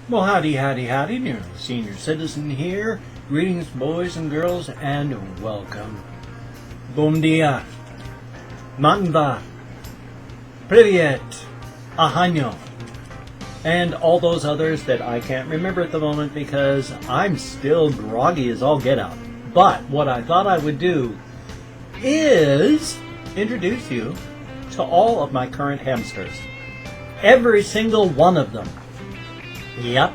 Well, howdy, Nearly Senior Citizen here. Greetings, boys and girls, and welcome. Bom dia, manva, privyet, ahanyo, and all those others that I can't remember at the moment because I'm still groggy as all get out. But what I thought I would do is introduce you to all of my current hamsters. Every single one of them. Yep.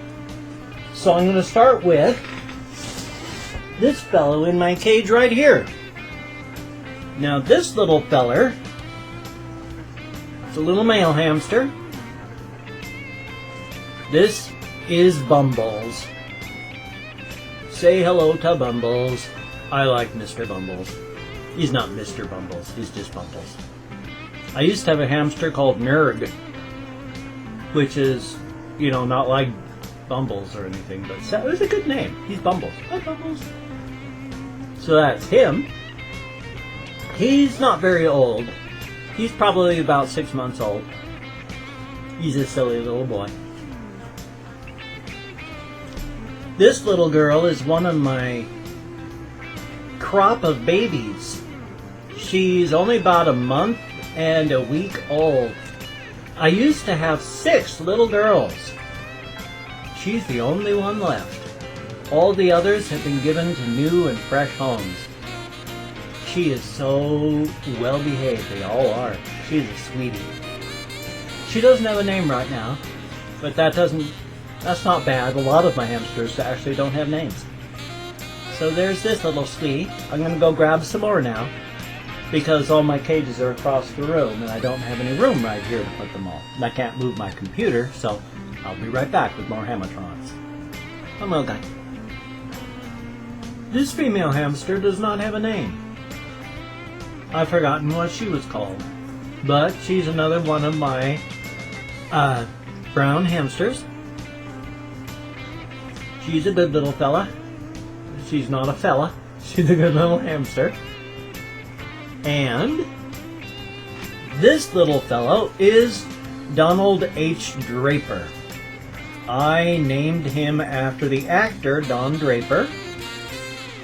So I'm going to start with this fellow in my cage right here. Now this little feller is a little male hamster. This is Bumbles. Say hello to Bumbles. I like Mr. Bumbles. He's not Mr. Bumbles, he's just Bumbles. I used to have a hamster called Nerd, which is, not like Bumbles or anything, but it was a good name. He's Bumbles. Hi, Bumbles. So that's him. He's not very old. He's probably about 6 months old. He's a silly little boy. This little girl is one of my crop of babies. She's only about a month and a week old. I used to have 6 little girls. She's the only one left. All the others have been given to new and fresh homes. She is so well behaved, they all are. She's a sweetie. She doesn't have a name right now, but that's not bad. A lot of my hamsters actually don't have names. So there's this little sweetie. I'm going to go grab some more now, because all my cages are across the room and I don't have any room right here to put them all. And I can't move my computer, so I'll be right back with more Hamatrons. Hello, guys. This female hamster does not have a name. I've forgotten what she was called, but she's another one of my brown hamsters. She's a good little fella. She's not a fella. She's a good little hamster. And this little fellow is Donald H. Draper. I named him after the actor Don Draper.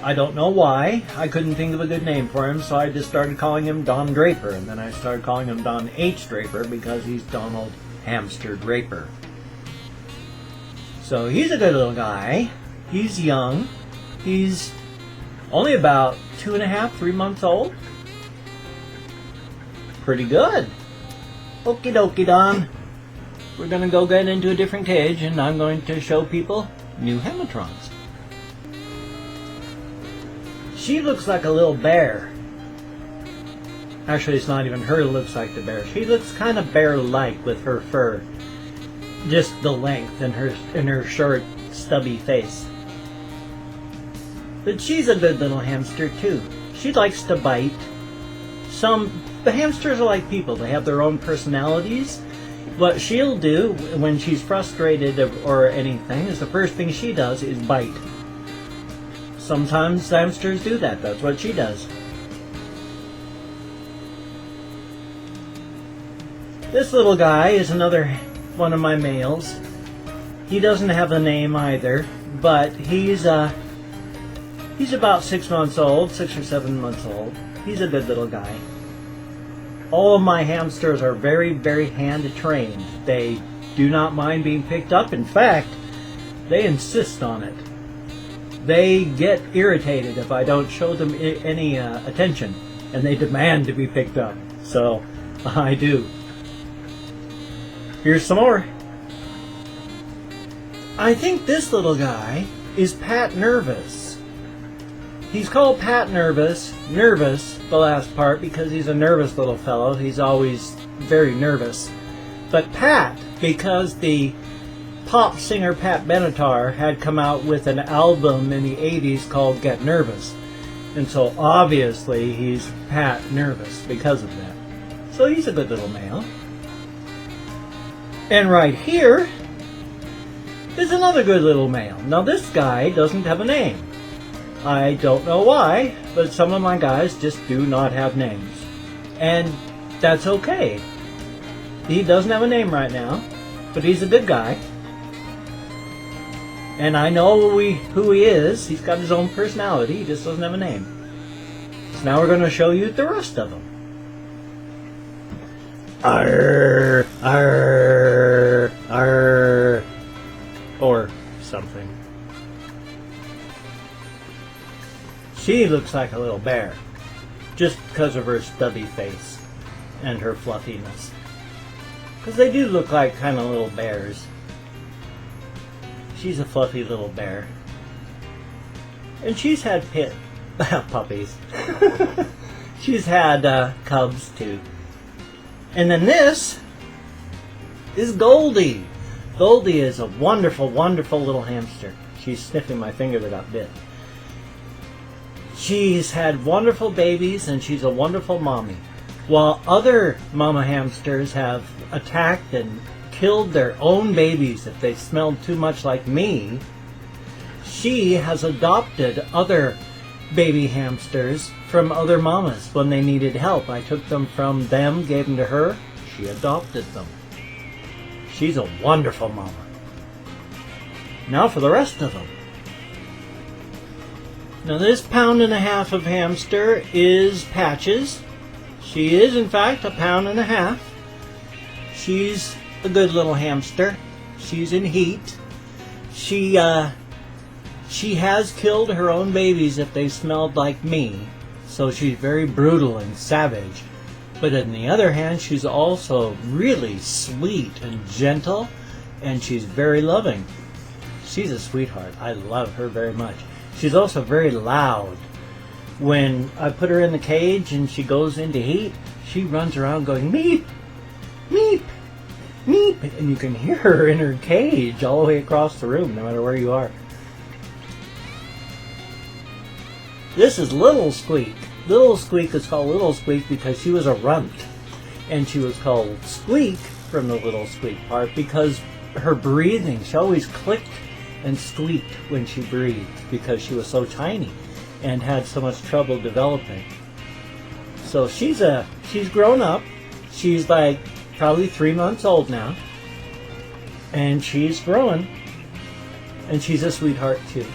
I don't know why. I couldn't think of a good name for him, so I just started calling him Don Draper. And then I started calling him Don H. Draper because he's Donald Hamster Draper. So he's a good little guy. He's young. He's only about 2.5, 3 months old. Pretty good. Okie dokie, Don. We're going to go get into a different cage and I'm going to show people new Hamatrons. She looks like a little bear. Actually, it's not even her that looks like the bear. She looks kind of bear-like with her fur. Just the length and her short, stubby face. But she's a good little hamster too. She likes to bite. The hamsters are like people. They have their own personalities. What she'll do when she's frustrated or anything is the first thing she does is bite. Sometimes hamsters do that. That's what she does. This little guy is another one of my males. He doesn't have a name either, but he's about 6 months old, 6 or 7 months old. He's a good little guy. All of my hamsters are very, very hand trained. They do not mind being picked up. In fact, they insist on it. They get irritated if I don't show them any attention, and they demand to be picked up. So, I do. Here's some more. I think this little guy is Pat Nervous. He's called Pat Nervous, the last part, because he's a nervous little fellow. He's always very nervous. But Pat, because the pop singer Pat Benatar had come out with an album in the 80s called Get Nervous. And so obviously he's Pat Nervous because of that. So he's a good little male. And right here is another good little male. Now this guy doesn't have a name. I don't know why, but some of my guys just do not have names. And that's okay. He doesn't have a name right now, but he's a good guy. And I know who he is. He's got his own personality. He just doesn't have a name. So now we're going to show you the rest of them. Arr, arr, arr, or something. She looks like a little bear, just because of her stubby face and her fluffiness. Because they do look like kind of little bears. She's a fluffy little bear. And she's had puppies. She's had cubs too. And then this is Goldie. Goldie is a wonderful, wonderful little hamster. She's sniffing my finger that got bit. She's had wonderful babies and she's a wonderful mommy. While other mama hamsters have attacked and killed their own babies if they smelled too much like me, she has adopted other baby hamsters from other mamas when they needed help. I took them from them, gave them to her, she adopted them. She's a wonderful mama. Now for the rest of them. Now this 1.5 pounds of hamster is Patches. She is in fact 1.5 pounds. She's a good little hamster. She's in heat. She has killed her own babies if they smelled like me. So she's very brutal and savage. But on the other hand, she's also really sweet and gentle. And she's very loving. She's a sweetheart. I love her very much. She's also very loud. When I put her in the cage and she goes into heat, she runs around going, meep, meep, meep. And you can hear her in her cage all the way across the room, no matter where you are. This is Little Squeak. Little Squeak is called Little Squeak because she was a runt. And she was called Squeak from the Little Squeak part because her breathing, she always clicked and squeaked when she breathed because she was so tiny and had so much trouble developing. So she's grown up. She's like probably 3 months old now. And she's growing. And she's a sweetheart too.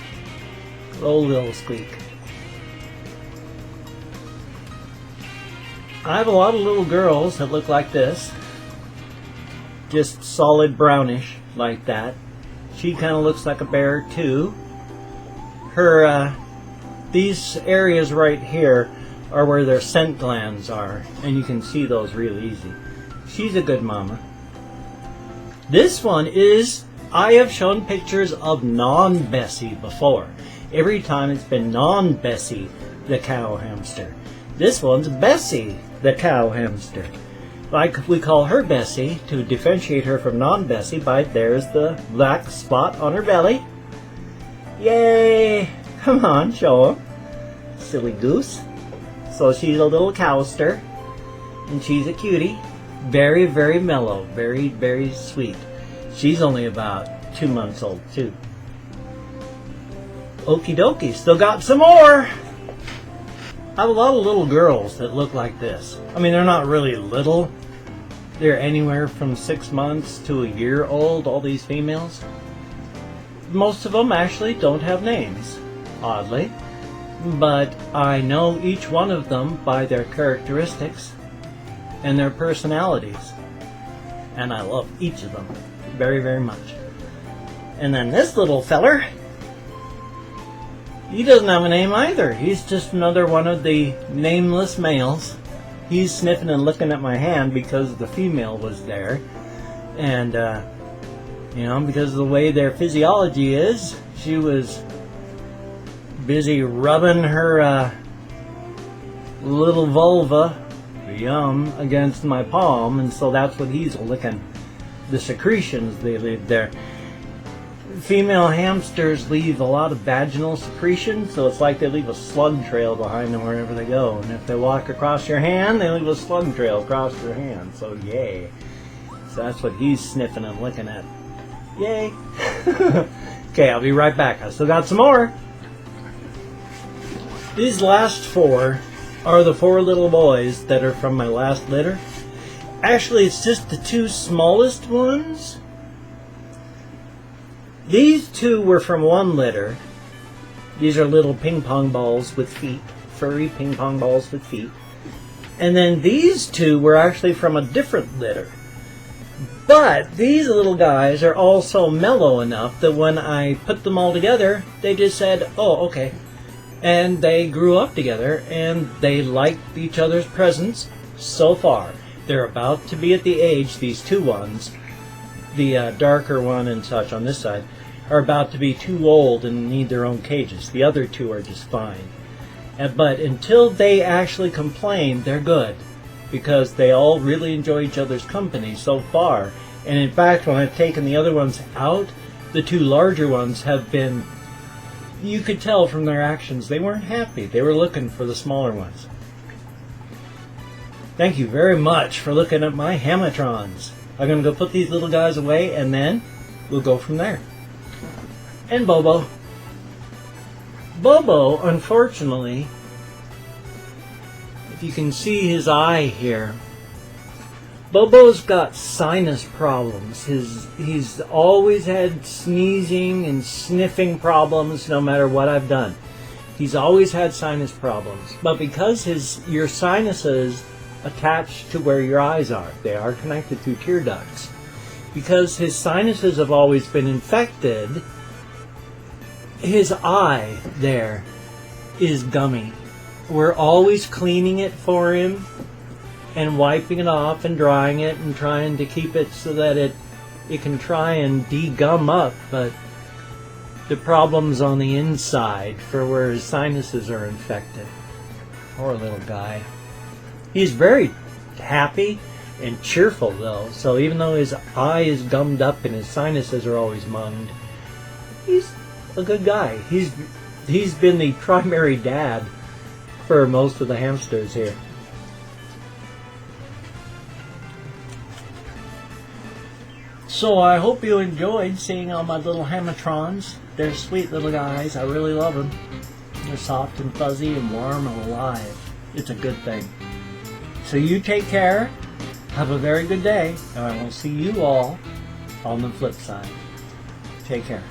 Oh, Little Squeak. I have a lot of little girls that look like this. Just solid brownish like that. She kind of looks like a bear too. Her, these areas right here are where their scent glands are, and you can see those real easy. She's a good mama. This one is, I have shown pictures of non-Bessie before. Every time it's been non-Bessie, the cow hamster. This one's Bessie, the cow hamster. Like we call her Bessie to differentiate her from non-Bessie by there's the black spot on her belly. Yay! Come on, show them. Silly goose. So she's a little cowster. And she's a cutie. Very, very mellow. Very, very sweet. She's only about 2 months old too. Okie dokie. Still got some more! I have a lot of little girls that look like this. I mean, they're not really little. They're anywhere from 6 months to a year old, all these females. Most of them actually don't have names, oddly. But I know each one of them by their characteristics and their personalities. And I love each of them very, very much. And then this little feller, he doesn't have a name either. He's just another one of the nameless males. He's sniffing and looking at my hand because the female was there. And, you know, because of the way their physiology is, she was busy rubbing her little vulva, yum, against my palm. And so that's what he's licking. The secretions, they leave there. Female hamsters leave a lot of vaginal secretion, so it's like they leave a slug trail behind them wherever they go. And if they walk across your hand, they leave a slug trail across your hand. So yay. So that's what he's sniffing and looking at. Yay. Okay, I'll be right back. I still got some more. These last 4 are the 4 little boys that are from my last litter. Actually, it's just the 2 smallest ones. These two were from one litter. These are little ping pong balls with feet, furry ping pong balls with feet. And then these two were actually from a different litter. But these little guys are also mellow enough that when I put them all together, they just said, oh, okay. And they grew up together, and they liked each other's presence so far. They're about to be at the age, these two ones, the darker one and such on this side, are about to be too old and need their own cages. The other two are just fine. But until they actually complain, they're good, because they all really enjoy each other's company so far. And in fact, when I've taken the other ones out, the two larger ones have been, you could tell from their actions, they weren't happy. They were looking for the smaller ones. Thank you very much for looking at my Hamatrons. I'm going to go put these little guys away, and then we'll go from there. And Bobo. Bobo, unfortunately, if you can see his eye here, Bobo's got sinus problems. He's always had sneezing and sniffing problems no matter what I've done. He's always had sinus problems. But because your sinuses attach to where your eyes are, they are connected through tear ducts. Because his sinuses have always been infected, his eye there is gummy. We're always cleaning it for him and wiping it off and drying it and trying to keep it so that it can try and de-gum up, but the problem's on the inside for where his sinuses are infected. Poor little guy. He's very happy and cheerful though, so even though his eye is gummed up and his sinuses are always munged, he's a good guy. He's been the primary dad for most of the hamsters here. So I hope you enjoyed seeing all my little Hamatrons. They're sweet little guys. I really love them. They're soft and fuzzy and warm and alive. It's a good thing. So you take care. Have a very good day. And I will see you all on the flip side. Take care.